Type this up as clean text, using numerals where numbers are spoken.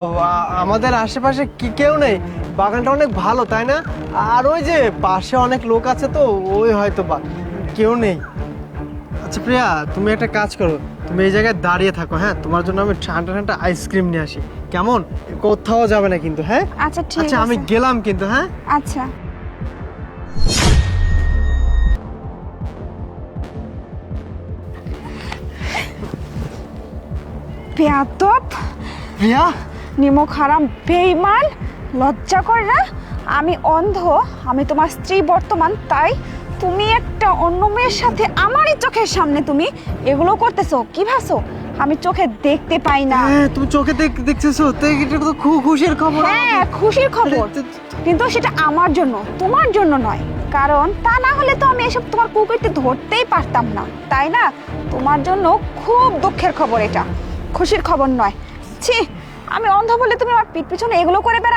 আমাদের আশেপাশে কি কেউ নেই, বাগানটা অনেক ভালো তাই না? আর ওই যে পাশে অনেক লোক আছে তো ওই হয়তো বা কেউ নেই। আচ্ছা প্রিয়া, তুমি একটা কাজ করো, তুমি এই জায়গায় দাঁড়িয়ে থাকো, হ্যাঁ? তোমার জন্য আমি ঠান্ডা ঠান্ডা আইসক্রিম নিয়ে আসি, কেমন? কোথাও যাবে না কিন্তু, হ্যাঁ? আচ্ছা ঠিক আচ্ছা আমি আছে। গেলাম কিন্তু, হ্যাঁ? আচ্ছা বেয়াদব, প্রিয়া, নিমক হারাম, বেঈমান, লজ্জা করে না? আমি অন্ধ, আমি তোমার স্ত্রী বর্তমান, তাই তুমি একটা অন্য মেয়ের সাথে আমারই চোখের সামনে তুমি এগুলো করতেছো? কি ভাবছো আমি চোখে দেখতে পাই না? হ্যাঁ তুমি চোখে দেখতেছো তো, এটা তো খুব খুশির খবর। হ্যাঁ খুশির খবর, কিন্তু সেটা আমার জন্য, তোমার জন্য নয়। কারণ তা না হলে তো আমি এসব তোমার কুকুরতে ধরতেই পারতাম না, তাই না? তোমার জন্য খুব দুঃখের খবর এটা, খুশির খবর নয়। ছি, আমি অন্ধ বলে তুমি আমার পিঠ পিছনে এগুলো করে বেড়াও?